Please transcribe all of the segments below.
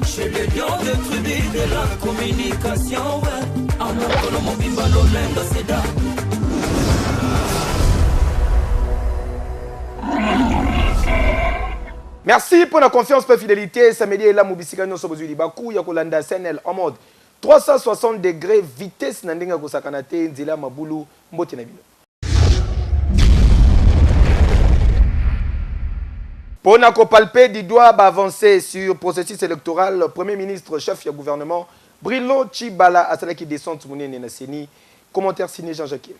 Chez les lions de tribu de la communication, à mon colo, mon bimba, l'olenda, c'est là. Merci pour la confiance et la fidélité. Samedi est là, Moubisika, nous sommes aujourd'hui. Bakou, Yakolanda, SNL en mode 360 degrés, vitesse, Nandinga, Gosakanate, Nzila, Maboulou, Mbotinabino. Pour nous palper du doigt avancer sur le processus électoral, le Premier ministre, chef du gouvernement, Bruno Tshibala, a cela qui descend sur mon Seni. Commentaire signé Jean-Jacques Kemba.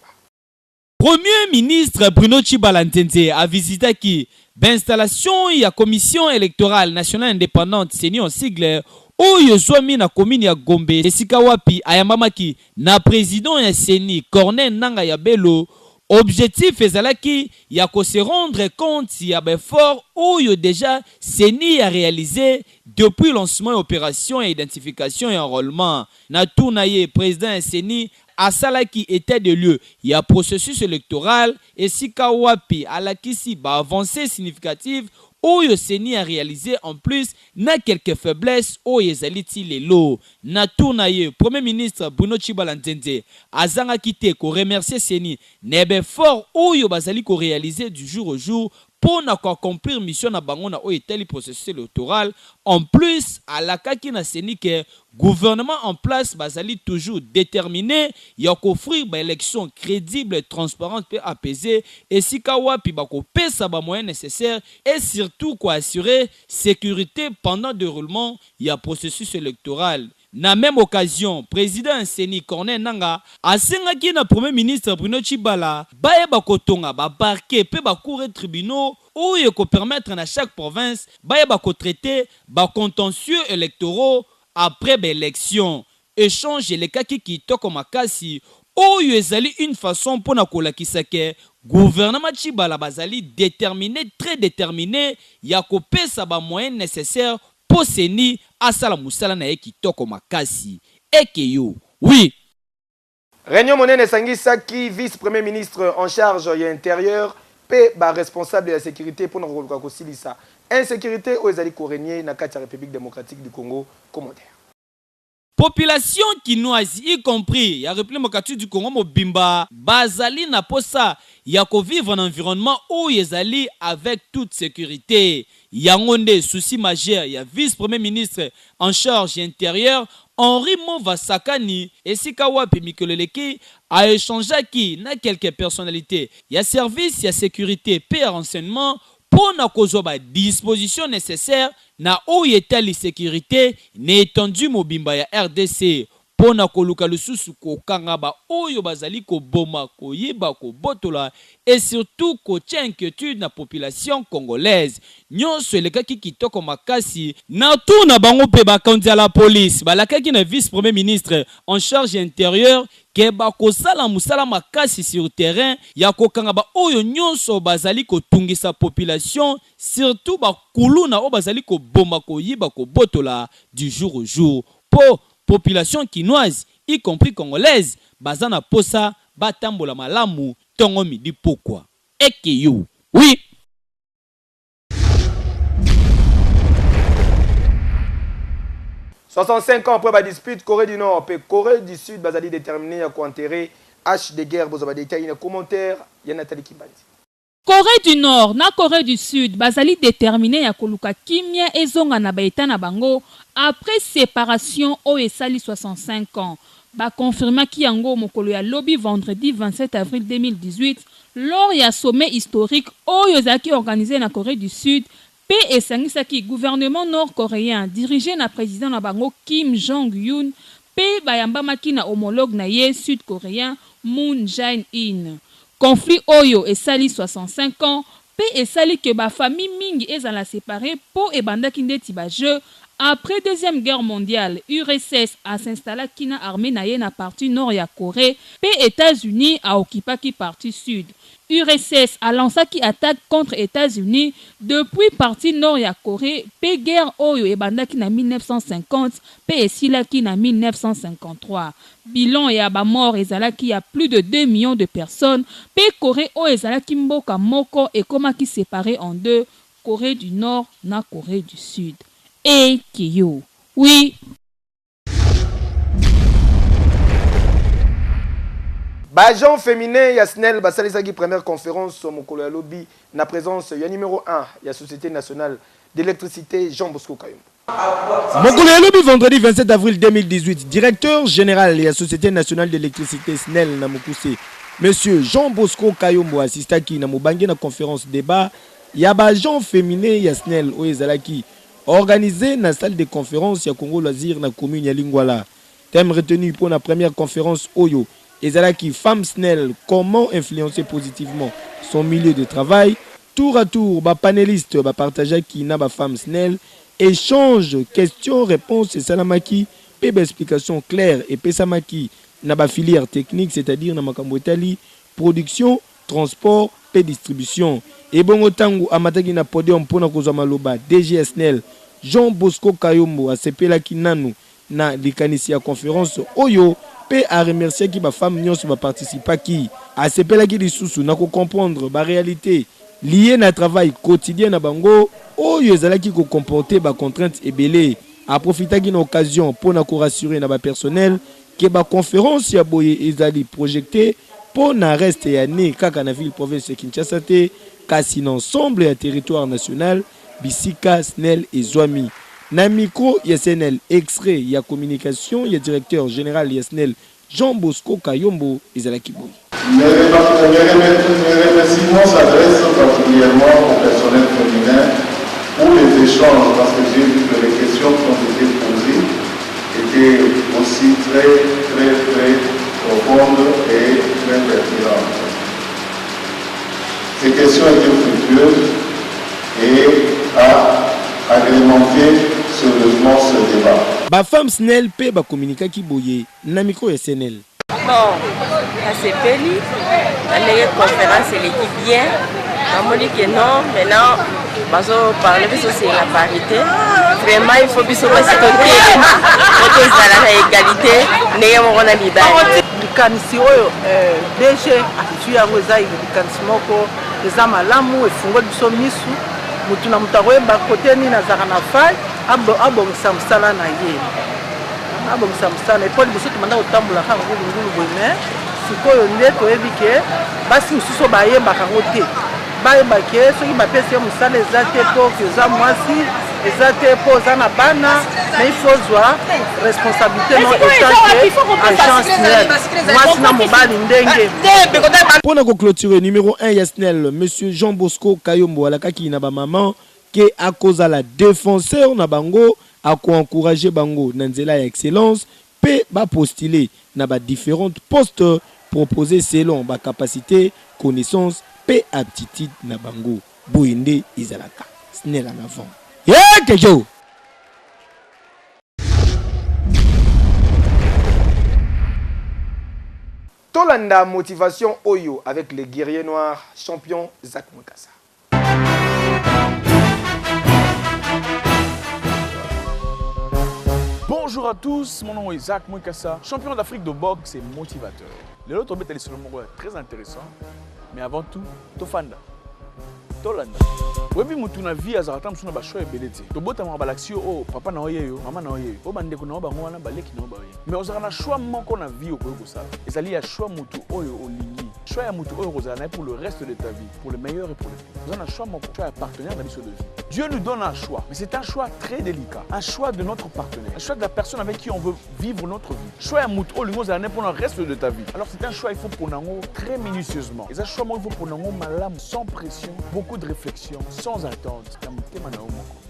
Premier ministre Bruno Tshibala Ntenze a visité qui l'installation de la commission électorale nationale indépendante Seni en sigle oyo zomi na commune ya Gombe esika wapi ayambamaki na président ya Seni Corneille Nangaa ya Bello. Objectif ezalaki ya ko se rendre compte ya befort oyo déjà Seni a réalisé depuis le lancement de l'opération d'identification et enrôlement. Na tournaye président ya Seni asalaki état de lieu ya processus électoral et sika wapi alakisi ba avancée significative oyo Seni a réalisé en plus na quelques faiblesses oyo ezaliti lelo. Na tournaye premier ministre Bruno Tshibala Ntenze azanga kite ko remercier Seni nebe fort oyo bazali ko réaliser du jour au jour pour accomplir mission na bango na oyo etali processus électoral. En plus alakaki na Seni que gouvernement en place bazali toujours déterminé ya offrir ba élection crédible, transparente et apaisée et sika wapi ba ko pesa ba moyens nécessaires et surtout ko assurer sécurité pendant le déroulement ya processus électoral. Na même occasion, président Seni Corneille Nangaa asengaki na premier ministre Bruno Tshibala baye bakotonga ba parquet pe ba cour et tribunaux oyo ko permettre na chaque province baye bako traiter ba contentieux électoraux après l'élection. Échange les kaki kitoko makasi oyo ezali une façon pour na kolakisa ke gouvernement Tshibala bazali déterminé, très déterminé ya ko pesa ba moyens nécessaires pour Seni asala musala na kitoko makasi ekeyo. Oui. Réunion Monene Sangisaki, vice-premier ministre en charge de l'intérieur, pe ba responsable de la sécurité pour nous kosilisa. Insécurité aux ali régner na la République démocratique du Congo. Commentaire. Population kinoise, y compris la République démocratique du Congo Mobimba, bazali na posa ya ko vivre un environnement où yezali avec toute sécurité. Yangonde souci majeur, ya vice-premier ministre en charge intérieur Henri Movasakani et Sikawapi Mikoleleki a échangé qui na quelques personnalités. Ya service, ya sécurité, paix et renseignement pour na kozoba disposition nécessaire na oyetali sécurité n'étendu mobimba ya RDC pour na koluka lususu ko kangaba oyo bazali ko boma ko yiba ko botola et surtout ko tient inquiétude na population congolaise nyonso elekaki kitoko makasi na tout na bango pe bakanzi la police balakaki na vice premier ministre en charge intérieur ke bakosala musala makasi sur terrain ya kokanga ba oyo nyonso bazali kotungisa population surtout bakuluna o bazali ko bomba ko yiba ko botola du jour au jour po population kinoise y compris congolaise bazana posa batambola malamu tongo midi pokwa ekeyo. Oui. « 65 ans après la dispute, Corée du Nord et Corée du Sud, bazali déterminé à enterrer H de guerre, vous avez détaillé un commentaire, il y a Nathalie Kimbandi. Corée du Nord na Corée du Sud, bazali déterminé à koluka kimia ezonga na baeta na bango après séparation o esali 65 ans. Ba confirma ki yango mokolo ya lobby vendredi 27 avril 2018 lors ya sommet historique o yozaki organisé na Corée du Sud. Pe esangisaki gouvernement nord-coréen dirigé na président na bango Kim Jong-un pe bayambamaki na homologue na ye sud-coréen Moon Jae-in. Conflit oyo esali 65 ans pe esali que ba famille mingi ezala séparé po ebandaki ndeti ba jeu après deuxième guerre mondiale. URSS a s'installé kina armée na ye na partie nord ya Corée pe États-Unis a occupaki partie sud. URSS a lancé qui attaque contre États-Unis depuis partie nord ya Corée pe guerre oyo ebandaki na 1950 pe esilaki na 1953. Bilan ya ba mort ezalaki ya plus de 2 millions de personnes pe Corée oyo ezalaki mboka moko ekomaki séparé en deux, Corée du Nord na Corée du Sud. et Kiyo. Oui. Bajon féminin Yasnel Basalisaki première conférence au Mokolo Lobby na présence ya numéro 1 ya Société nationale d'électricité Jean Bosco Kayombo. Mokolo Lobby vendredi 27 avril 2018, directeur général de la Société nationale d'électricité SNEL na Mokuse, monsieur Jean Bosco Kayombo assistaki na mobangi na conférence débat ya Bajon féminin Yasnel Oyezalaki organisé na salle de conférence ya Congo Loisir na commune ya Lingwala. Thème retenu pour la première conférence Oyo Ezalaki Femme SNEL, comment influencer positivement son milieu de travail. Tour à tour, panélistes partager qui n'a pas Femme SNEL, échange, questions, réponses et salamaki, explication claire et pesamaki n'a pas filière technique, c'est-à-dire n'a makamboetali, production, transport, distribution. Et bon autant amataki na podium pour na kozamaloba DG SNEL, Jean Bosco Kayombo a sepelaki nanu na likanisi ya conférence Oyo. A remercier qui ma femme nyons va participer qui a sepela qui disusu na ko comprendre ba réalité liée na travail quotidien na bango o yezala qui ko comporter ba contraintes et belé a profiter d'une occasion pour na ko rassurer na ba personnel que ba conférence ya boye ezali projeté pour na reste ya né kaka na ville province Kinshasa te kasi ensemble ya territoire national bisika SNEL et Zwami. Na micro SNEL extrait ya communication ya directeur général SNEL Jean Bosco Kayombo Ezalaki Boy. Mes remerciements s'adressent particulièrement au personnel féminin pour les échanges parce que j'ai vu que les questions qui ont été posées étaient aussi très profondes et très pertinentes. Ces questions étaient fructueuses et à agrémenter sérieusement ce débat. Ba femme SNEL pe ba communiquer ki boye na micro SNEL. Bon, à Sepeli, la conférence elle est bien. On dit que non, maintenant, on parler de c'est la parité. Vraiment, il faut que ce soit côté la égalité. N'ayons pas la liberté. Likanisi oyo DG atu yango eza likanisi moko eza malamu efungoli biso misu mutu na mutu akoyeba kote nini azalaka na fai abongisa mosala na ye abongisa mosala epo liboso tomanda kotambola kaka ngulungulu boye me sikoyo nde toyebi ke basi mosusu bayebaka yango te bayeba ke soki bapesi ye mosala eza te mpo ke eza mwasi eza te mpo oza na bana mais il faut zwa responsabilité non etanke agence SNEL mwasi na mobali ndenge. Pour na clôturer numéro 1 ya SNEL monsieur Jean Bosco Kayombo alakaki na ba maman ke a cause la défenseur na bango a ko encourager bango na nzela ya excellence pe ba postuler na ba différentes postes proposés selon ba capacité, connaissance pe aptitude na bango boyende izalaka SNEL en avant. Yeah, kejo. Tolanda motivation Oyo avec les guerriers noirs champion Zach Mwekassa. Bonjour à tous, mon nom est Zach Mwekassa, champion d'Afrique de boxe et motivateur. Le lot est très intéressant, mais avant tout, Tofanda. Tolanda. Webi mutu na vie azarata msuna ba choix ebelete. Tobota ma balaxio o papa na oyeyo, mama na oyeyo. O bande ko na ba ngwana baleki na ba oyeyo. Mais ozara na choix moko na vie okoyo ça. Ezali ya choix mutu oyo olingi. Choix ya mutu oyo ozana pour le reste de ta vie, pour le meilleur et pour le pire. Ozana choix moko, choix ya partenaire na biso de vie. Dieu nous donne un choix, mais c'est un choix très délicat. Un choix de notre partenaire, un choix de la personne avec qui on veut vivre notre vie. Choix ya mutu oyo lingo ozana pour le reste de ta vie. Alors c'est un choix il faut pour nango très minutieusement. Et ça choix il faut pour nango malam sans pression, beaucoup de réflexion, sans attente.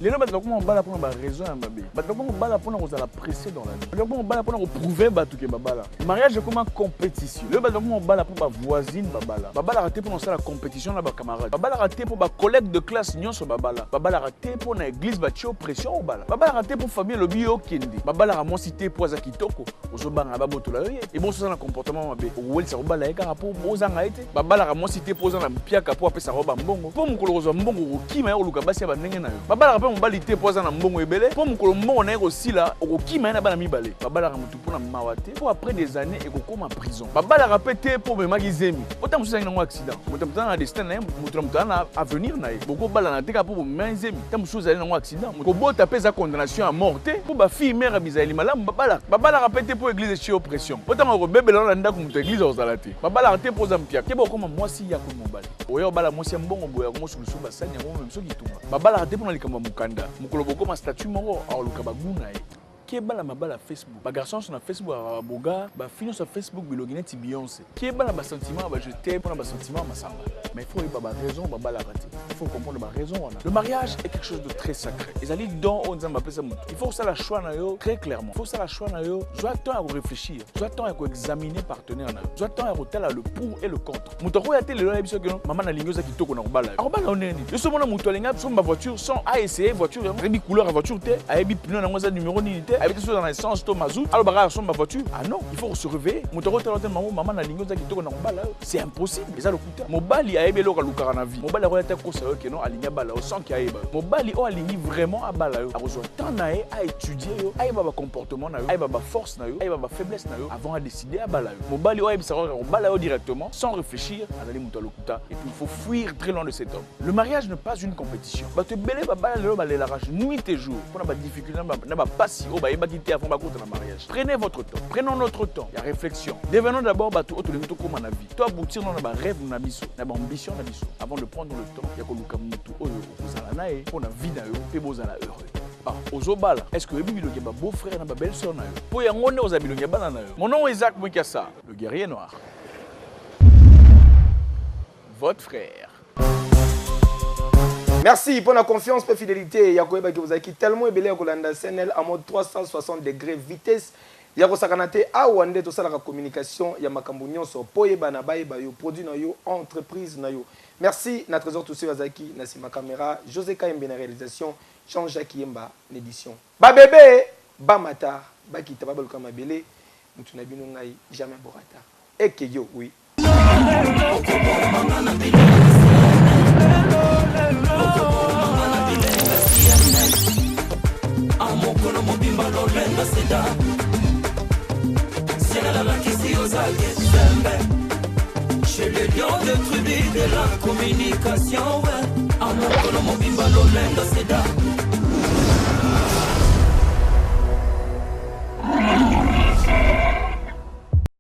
Les gens ont bala pour la raison à Mabé. Ils ont bala pour la presser dans la vie. Ils ont bala pour prouver que babala. Le mariage est comme une compétition. Les gens ont bala pour la voisine babala. Babala raté pour la compétition là bas camarades. Babala raté pour la collègue de classe nion sur babala. Babala raté pour l'église bâtie pression au bala. Babala raté pour famille le bio kendi. Babala a cité pour Zakitoko. Aux obans à baboto là. Et bon c'est un comportement Mabé. Ou elle ça bala et rapport aux angaïté. Babala a cité pour un piaka pour appeler sa robe mbongo. Pour mon coloro mbongo qui m'a oluka basi ba ndenge na yo. Babala rappel mon balité pour na mbongo ebele. Pour mon coloro mbongo na aussi là qui m'a na ba na mibale. Babala mutu pour na mawate. Pour après des années et ko koma prison. Babala rappel te pour me magizemi. Autant vous avez un accident, vous avez un destin, vous avez un avenir. Beaucoup de balles pour vous manger. Tant vous avez un accident, vous avez tapé sa condamnation à mort. Pour ma fille, mère, Abizaïli, madame, Baba la répété pour l'église chez oppression. Autant on rebelle dans l'anda comme l'église aux alatés. Baba la raté pour Zampia. Qu'est-ce que moi si y a comme mon bal. Oya bala moi si un bon boya comme sur le souba sanya moi même so qui tout. Baba la raté pour les kamba mukanda. Mukolobo comme statut moro à l'ukabaguna. Qui est bala mabala Facebook, ba garçon sur Facebook à boga, ba fini sur Facebook bilogine ti Beyoncé. Qui est bala ba sentiment, ba je t'aime pour ba sentiment masamba. Mais il faut ba raison, ba bala raté. Il faut comprendre ba raison. Le mariage est quelque chose de très sacré. Les alliés dont on dit ça. Il faut que ça la choix na yo très clairement. Il faut que ça la choix na yo. Soit temps à réfléchir, soit temps à examiner partenaire na. Soit temps à rotel le pour et le contre. Mutoko ya télé là ebiso que maman na lingoza ki toko na bala. Bala on est ni. Le somo na mutolenga sur ma voiture sans a essayer voiture, rebi couleur à voiture té, a ebi pneu na ngoza numéro ni té. Avec dans l'essence, ton mazout, alors bah sur ma voiture. Ah non, il faut se réveiller. Maman na lingo zaki toko na bala. C'est impossible. Mais ça le coûte. Mobali a ébé loka luka na vie. Mobali a relate ko ça que non aligna bala au sang qui a ébé. Mobali o aligni vraiment à bala. A besoin temps na a étudier yo, a ba comportement na yo, a ba force na yo, a ba faiblesse na yo avant de décider à bala. Mobali o ébé ça bala directement sans réfléchir à aller muta lokuta et puis il faut fuir très loin de cet homme. Le mariage n'est pas une compétition. Ba te belé ba bala le ba la rage nuit et jour. Pour na ba difficulté na ba pas si o ba avant ma compte dans le mariage. Prenez votre temps. Prenons notre temps. Il y a réflexion. Devenons d'abord bateau auto de comme on a vie. Toi aboutir dans nos rêves, nos ambitions, nos ambitions, avant de prendre le temps. Il y a que le camutu oyo ozalanae pour na vie na yo pe bozala heureux. Ah, ozobala. Est-ce que ebi bilongi ba beau-frère na ba belle-sœur na yo? Po ya ngone ozabilongi bana na yo. Mon nom est Isaac Mwikassa, le guerrier noir. Votre frère. Merci pour la confiance et fidélité. Yakoeba qui vous a quitté tellement ébélé à Kolanda CNL en mode 360 degrés vitesse. Yako sakanate a wande to sala communication ya makambo nyonso poyeba na bayeba yo produit na yo entreprise na yo. Merci na trésor tous ceux azaki na sima caméra José Kayembe na réalisation Jean-Jacques Yemba l'édition. Ba bébé ba mata ba kita ba bolka mabele mutu na bino ngai jamais borata. Eke yo oui. Amokolo mobimba lolenga seda Sierra la kisi ozake sembe Chez les lions de tribu de la communication ouais. Amokolo mobimba lolenga seda